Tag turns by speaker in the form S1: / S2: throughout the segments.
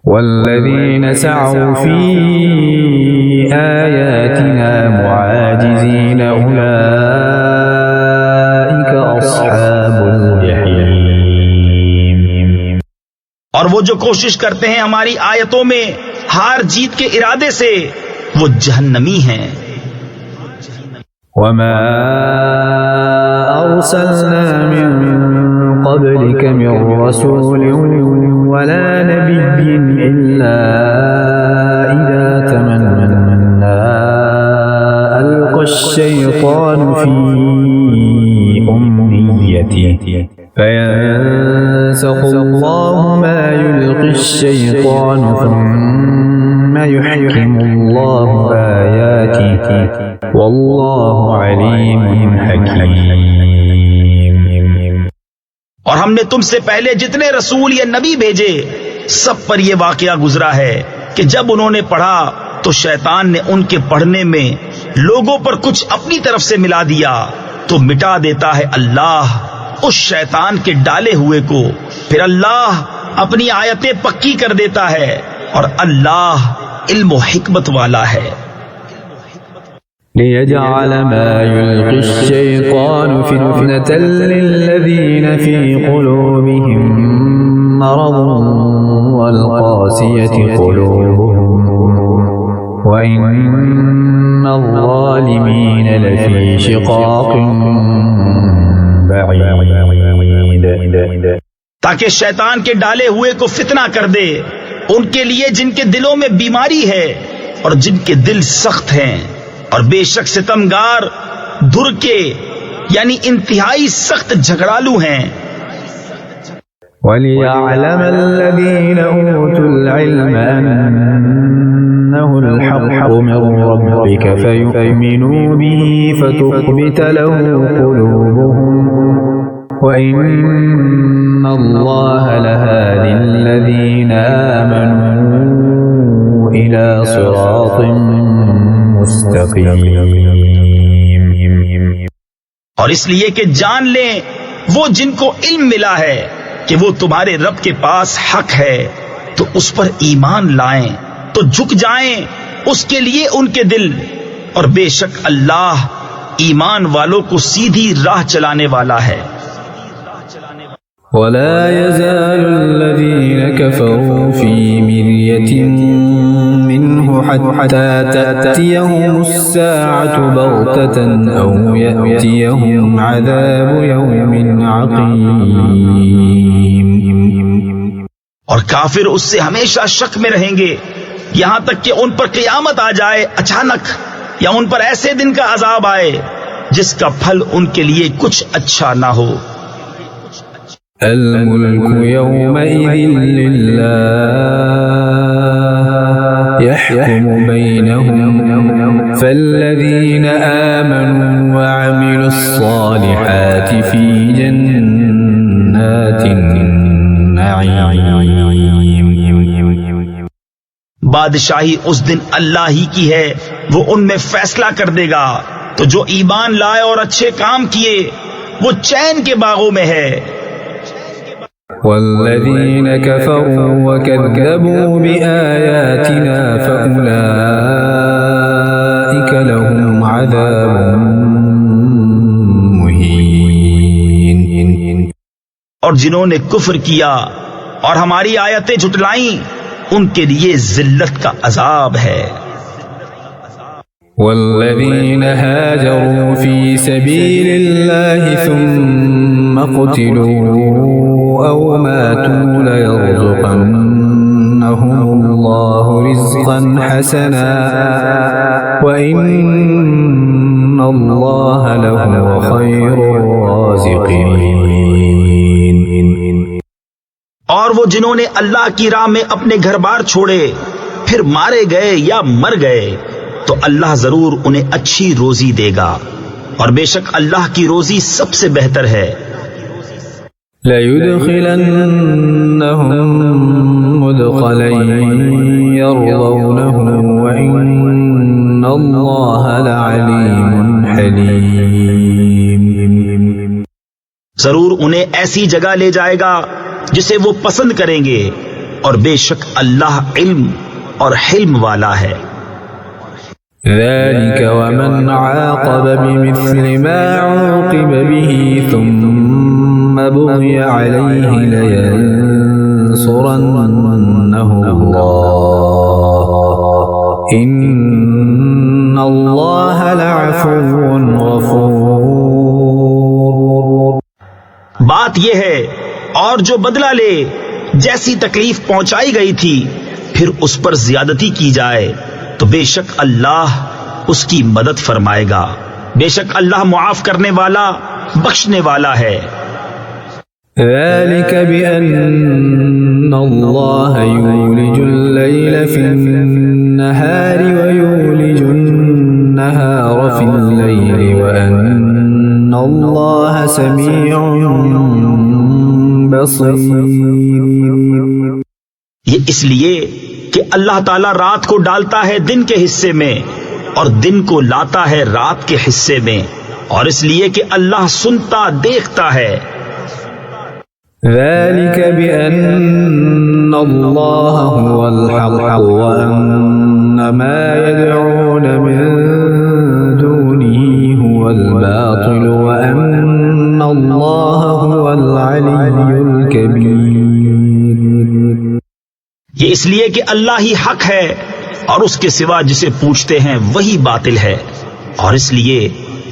S1: والذين سعوا في آياتنا معاجزين أولئك أصحاب الجحيم.
S2: اور وہ جو کوشش کرتے ہیں ہماری آیتوں میں ہار جیت کے ارادے سے وہ جہنمی ہیں.
S1: وما أرسلنا من قبلك من رسول ولا نبي إلا إذا تمنى ألقى الشيطان في أمنيته فينسخ الله ما يلقي الشيطان ثم يحكم الله آياته والله عليم حكيم.
S2: اور ہم نے تم سے پہلے جتنے رسول یا نبی بھیجے سب پر یہ واقعہ گزرا ہے کہ جب انہوں نے پڑھا تو شیطان نے ان کے پڑھنے میں لوگوں پر کچھ اپنی طرف سے ملا دیا تو مٹا دیتا ہے اللہ اس شیطان کے ڈالے ہوئے کو، پھر اللہ اپنی آیتیں پکی کر دیتا ہے اور اللہ علم و حکمت والا ہے.
S1: ليجعل ما يلقي الشيطان فتنة للذين في قلوبهم مرض والقاسية قلوبهم وإن الظالمين لفي شقاق بعيد.
S2: تاکہ شیطان کے ڈالے ہوئے کو فتنہ کر دے ان کے لیے جن کے دلوں میں بیماری ہے اور جن کے دل سخت ہیں، اور بے شک ستمگار دھر کے یعنی انتہائی سخت جھگڑالو ہیں.
S1: وَلِيَعْلَمَ الَّذِينَ أُوتُوا الْعِلْمَ أَنَّهُ الْحَقُّ مِنْ رَبِّكَ فَيُؤْمِنُوا بِهِ فَتُخْبِتَ لَهُ قُلُوبُهُمْ وَإِنَّ اللَّهَ لَهَادِ الَّذِينَ آمَنُوا إِلَى صِرَاطٍ مستقیم.
S2: اور اس لیے کہ جان لیں وہ جن کو علم ملا ہے کہ وہ تمہارے رب کے پاس حق ہے تو اس پر ایمان لائیں تو جھک جائیں اس کے لیے ان کے دل، اور بے شک اللہ ایمان والوں کو سیدھی راہ چلانے والا ہے.
S1: ولا يزال الذين كفروا في مرية منه حتى تأتيهم الساعة بغتة أو يأتيهم عذاب يوم عقيم.
S2: اور کافر اس سے ہمیشہ شک میں رہیں گے یہاں تک کہ ان پر قیامت آ جائے اچانک، یا ان پر ایسے دن کا عذاب آئے جس کا پھل ان کے لیے کچھ اچھا نہ ہو.
S1: الملك يومئذ لله يحكم بينهم فالذين آمنوا وعملوا الصالحات في جنات النعيم.
S2: بادشاہی اس دن اللہ ہی کی ہے، وہ ان میں فیصلہ کر دے گا، تو جو ایمان لائے اور اچھے کام کیے وہ چین کے باغوں میں ہے.
S1: والذين كفروا وكذبوا بآياتنا فأولئك لهم عذاب مهين.
S2: اور جنہوں نے کفر کیا اور ہماری آیتیں جھٹلائیں ان کے لیے ذلت کا عذاب ہے.
S1: والذين هاجروا في سبيل الله ثم قتلوا أو ماتوا ليرزقنهم الله رزقا حسنا وإن الله لهو خير الرازقين.
S2: اور وہ جنہوں نے اللہ کی راہ میں اپنے گھر بار چھوڑے پھر مارے گئے یا مر گئے تو اللہ ضرور انہیں اچھی روزی دے گا، اور بے شک اللہ کی روزی سب سے بہتر ہے.
S1: لَيُدْخِلَنَّهُمْ مُدْخَلًا يَرْضَوْنَهُ وَإِنَّ اللَّهَ لَعَلِيمٌ حَلِيمٌ.
S2: ضرور انہیں ایسی جگہ لے جائے گا جسے وہ پسند کریں گے، اور بے شک اللہ علم اور حلم والا ہے۔
S1: ذلك ومن عاقب بمثل ما عوقب به ثم بغي عليه لينصرنه الله إن الله لعفو غفور۔
S2: بات یہ ہے، اور جو بدلہ لے جیسی تکلیف پہنچائی گئی تھی پھر اس پر زیادتی کی جائے تو بے شک اللہ اس کی مدد فرمائے گا، بے شک اللہ معاف کرنے والا بخشنے والا ہے۔
S1: ذلك بأن الله يولج الليل في النهار ويولج النهار في الليل وأن الله سميع بصير۔
S2: یہ اس لیے کہ اللہ تعالیٰ رات کو ڈالتا ہے دن کے حصے میں اور دن کو لاتا ہے رات کے حصے میں، اور اس لیے کہ اللہ سنتا دیکھتا ہے۔
S1: ذلك بأن الله هو الحق وأن ما يدعون من دونه هو الباطل وأن الله هو العلي الكبير۔
S2: یہ اس لیے کہ اللہ ہی حق ہے اور اس کے سوا جسے پوچھتے ہیں وہی باطل ہے، اور اس لیے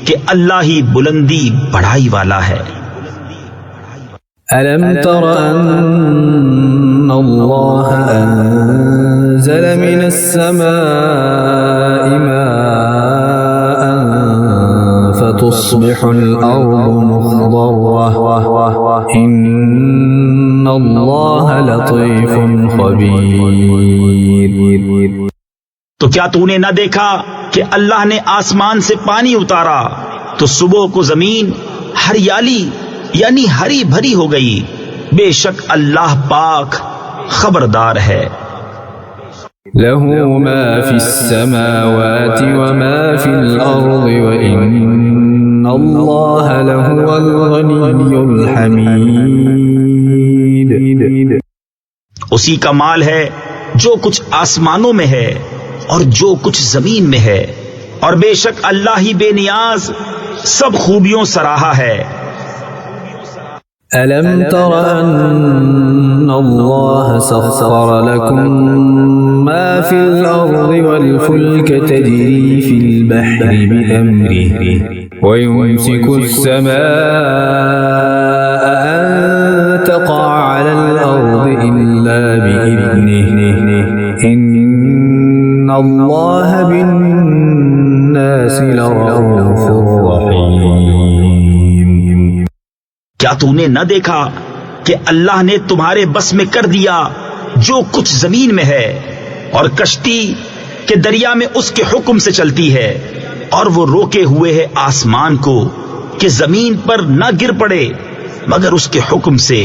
S2: کہ اللہ ہی بلندی بڑائی والا ہے۔
S1: ألم تر أن الله أنزل من السماء ماء فتصبح الأرض مخضرة إن الله لطيف خبير۔
S2: تو کیا تو نے نہ دیکھا کہ اللہ نے آسمان سے پانی اتارا تو صبح کو زمین ہریالی یعنی ہری بھری ہو گئی، بے شک اللہ پاک خبردار ہے۔
S1: له ما في السماوات وما في الأرض وإن الله لهو الغني الحميد۔
S2: اسی کا مال ہے جو کچھ آسمانوں میں ہے اور جو کچھ زمین میں ہے، اور بے شک اللہ ہی بے نیاز سب خوبیوں سراہا ہے۔
S1: ألم تر أن الله سخر لكم ما في الأرض والفلك تجري في البحر بأمره ويمسك السماء أن تقع على الأرض إلا بإذنه إن الله بالناس لرؤوف رحيم۔
S2: کیا تو نے نہ دیکھا کہ اللہ نے تمہارے بس میں کر دیا جو کچھ زمین میں ہے، اور کشتی کہ دریا میں اس کے حکم سے چلتی ہے، اور وہ روکے ہوئے ہے آسمان کو کہ زمین پر نہ گر پڑے مگر اس کے حکم سے،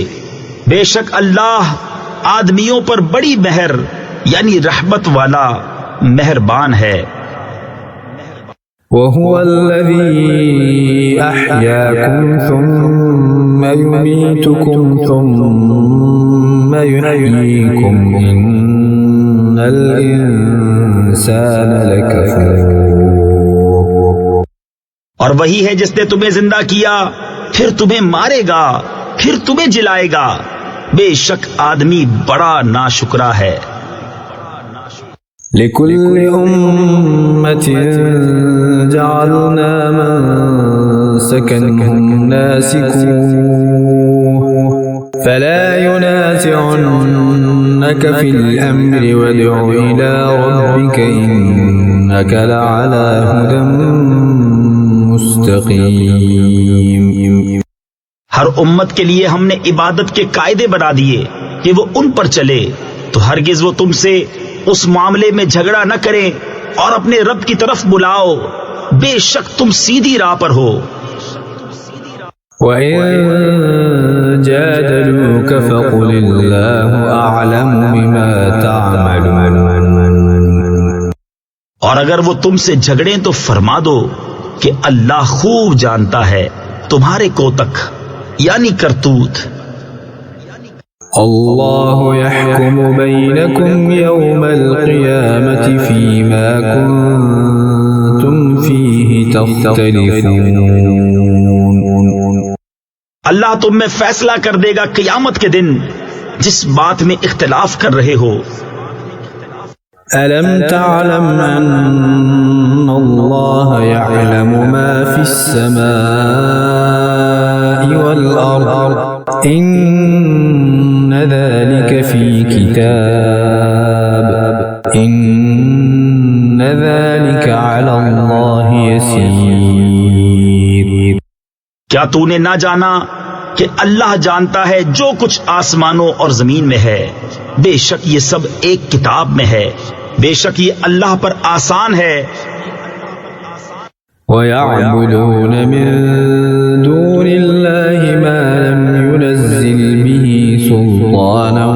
S2: بے شک اللہ آدمیوں پر بڑی مہر یعنی رحمت والا مہربان ہے۔
S1: وهو الذي أحياكم ثم يميتكم ثم يحييكم إن الإنسان لكفور۔
S2: اور وہی ہے جس نے تمہیں زندہ کیا پھر تمہیں مارے گا پھر تمہیں جلائے گا، بے شک آدمی بڑا ناشکرا ہے۔
S1: لكل أمة جعلنا منسكا هم ناسكوه فلا ينازعنك في الأمر وادع إلى ربك إنك لعلى هدى مستقيم۔
S2: ہر امت کے لیے ہم نے عبادت کے قاعدے بنا دیے کہ وہ ان پر چلے، تو ہرگز وہ تم سے اس معاملے میں جھگڑا نہ کریں، اور اپنے رب کی طرف بلاؤ، بے شک تم سیدھی راہ پر ہو۔
S1: وَإِن جَادَلُوكَ فَقُلِ اللَّهُ أَعْلَمُ بِمَا تَعْمَلُونَ۔
S2: اور اگر وہ تم سے جھگڑیں تو فرما دو کہ اللہ خوب جانتا ہے تمہارے کوتک یعنی کرتوت۔
S1: الله يحكم بينكم يوم القيامة فيما كنتم فيه تختلفون.
S2: اللہ تم میں فیصلہ کر دے گا قیامت کے دن جس بات میں اختلاف کر رہے ہو.
S1: ألم تعلم أن الله يعلم ما في السماء والأرض إن ذلك في كتاب إن ذلك على الله يسير.
S2: کیا تو نے نہ جانا کہ اللہ جانتا ہے جو کچھ آسمانوں اور زمین میں ہے؟ بے شک یہ سب ایک کتاب میں ہے، بے شک یہ اللہ پر آسان ہے.
S1: وَيَعْبُدُونَ مِن دُونِ اللَّهِ مَا لَمْ يُنَزِّلْ بِهِ سُلْطَانًا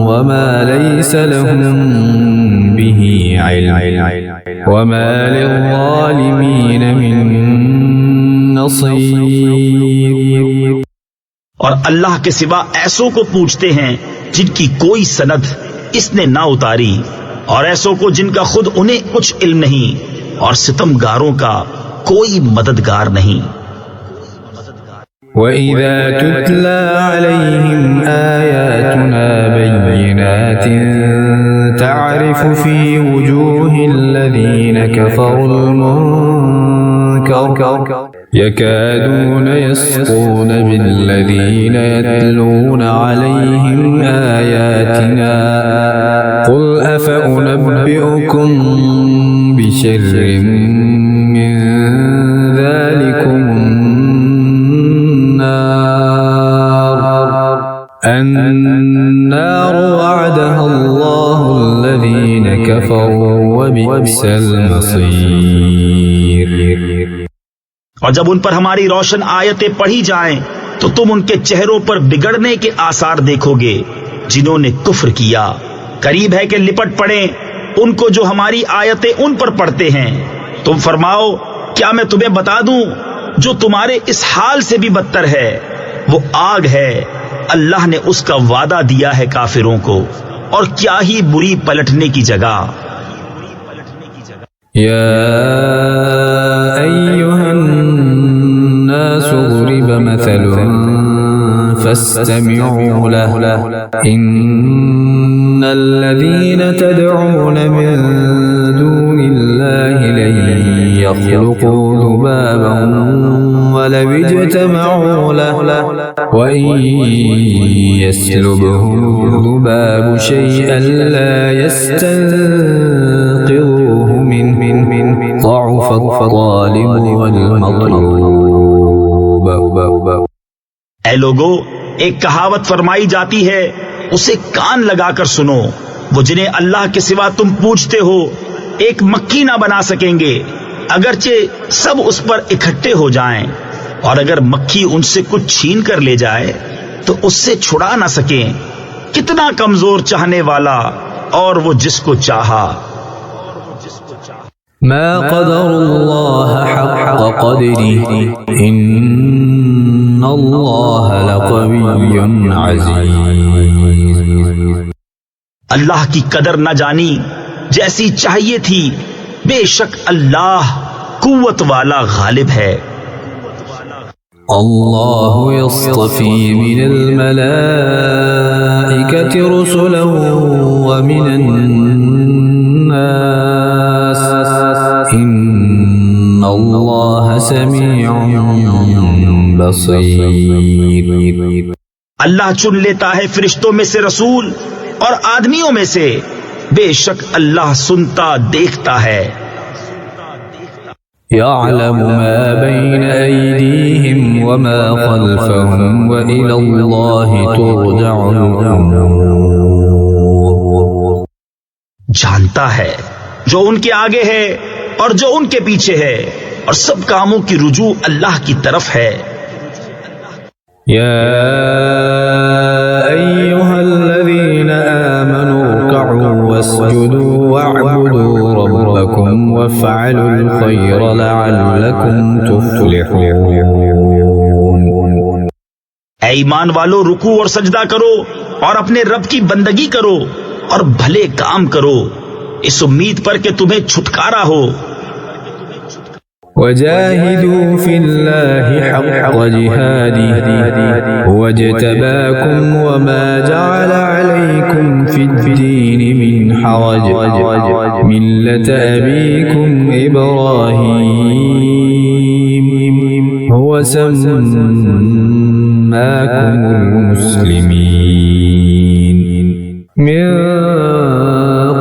S1: وَمَا لَيْسَ لَهُم بِهِ عِلْمٌ وَمَا لِلظَّالِمِينَ مِن نَصِيرٍ.
S2: اور اللہ کے سوا ایسوں کو پوچھتے ہیں جن کی کوئی سند اس نے نہ اتاری، اور ایسوں کو جن کا خود انہیں کچھ علم نہیں، اور ستمگاروں کا کوئی مددگار نہیں.
S1: وَإِذَا تُتْلَى عَلَيْهِمْ آيَاتُنَا بَيِّنَاتٍ تَعْرِفُ فِي وُجُوهِ الَّذِينَ كَفَرُوا الْمُنكَرَ يَكَادُونَ يَسْطُونَ بِالَّذِينَ يَتْلُونَ عَلَيْهِمْ آيَاتِنَا قُلْ أَفَأُنَبِّئُكُم بِشَرٍّ مِّن ذَلِكُمُ النَّارُ وَعَدَهَا اللَّهُ الَّذِينَ كَفَرُوا وَبِئْسَ الْمَصِيرُ.
S2: اور جب ان پر ہماری روشن آیتیں پڑھی جائیں تو تم ان کے چہروں پر بگڑنے کے آثار دیکھو گے جنہوں نے کفر کیا. قریب ہے کہ لپٹ پڑیں ان کو جو ہماری آیتیں ان پر پڑھتے ہیں. تم فرماؤ کیا میں تمہیں بتا دوں جو تمہارے اس حال سے بھی بدتر ہے؟ وہ آگ ہے، اللہ نے اس کا وعدہ دیا ہے کافروں کو، اور کیا ہی بری پلٹنے کی جگہ.
S1: يا أيها الناس ضرب مثل فاستمعوا له إن الذين تدعون من دون الله لن يخلقوا ذبابا ولو اجتمعوا له وإن يسلبهم الذباب شيئا لا يستنقذوه منه ضعف الطالب والمطلوب.
S2: اے لوگو، ایک کہاوت فرمائی جاتی ہے، اسے کان لگا کر سنو. وہ جنہیں اللہ کے سوا تم پوچھتے ہو ایک مکھی نہ بنا سکیں گے اگرچہ سب اس پر اکٹھے ہو جائیں، اور اگر مکھی ان سے کچھ چھین کر لے جائے تو اس سے چھڑا نہ سکیں. کتنا کمزور چاہنے والا اور وہ جس کو چاہا.
S1: ما قدر الله حق قدره إن الله لقوي عزيز.
S2: اللہ کی قدر نہ جانی جیسی چاہیے تھی، بے شک اللہ قوت والا غالب ہے.
S1: الله يصطفي من الملائكة رسلا ومن الناس إن الله سميع بصير.
S2: اللہ چن لیتا ہے فرشتوں میں سے رسول اور آدمیوں میں سے، بے شک اللہ سنتا دیکھتا ہے.
S1: يعلم ما بين أيديهم وما خلفهم وإلى الله ترجع الأمور.
S2: جانتا ہے جو ان کے آگے ہے اور جو ان کے پیچھے ہے، اور سب کاموں کی رجوع اللہ کی طرف ہے.
S1: يا أيها الذين آمنوا اركعوا واسجدوا واعبدوا ربكم وافعلوا الخير لعلكم تفلحون.
S2: اے ایمان والو، رکوع اور سجدہ کرو اور اپنے رب کی بندگی کرو اور بھلے کام کرو اس امید پر کہ تمہیں چھٹکارا ہو۔
S1: وجاهدوا في الله حق جهاده هو اجتباكم وما جعل عليكم في الدين من حرج ملة أبيكم إبراهيم هو سماكم المسلمين من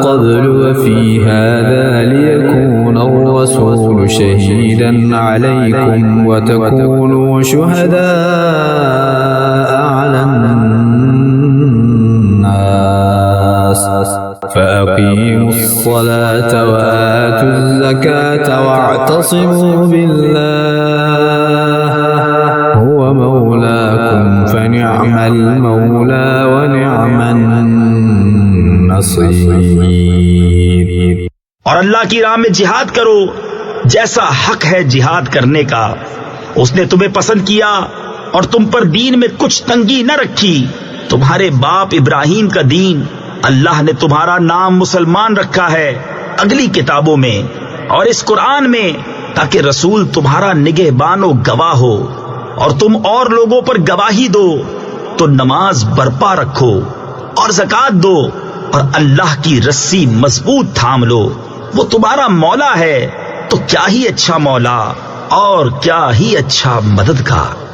S1: قبل وفي هذا ليكون الرسول شهيدا عليكم وتكونوا شهداء على الناس فأقيموا الصلاة وآتوا الزكاة واعتصموا بالله هو مولاكم فنعم المولى ونعم النصير۔
S2: اور اللہ کی راہ میں جہاد کرو جیسا حق ہے جہاد کرنے کا۔ اس نے تمہیں پسند کیا اور تم پر دین میں کچھ تنگی نہ رکھی۔ تمہارے باپ ابراہیم کا دین اللہ نے تمہارا نام مسلمان رکھا ہے اگلی کتابوں میں اور اس قرآن میں، تاکہ رسول تمہارا نگہبان و گواہ ہو اور تم اور لوگوں پر گواہی دو۔ تو نماز برپا رکھو اور زکوٰۃ دو اور اللہ کی رسی مضبوط تھام لو، وہ تمہارا مولا ہے، تو کیا ہی اچھا مولا اور کیا ہی اچھا مددگار۔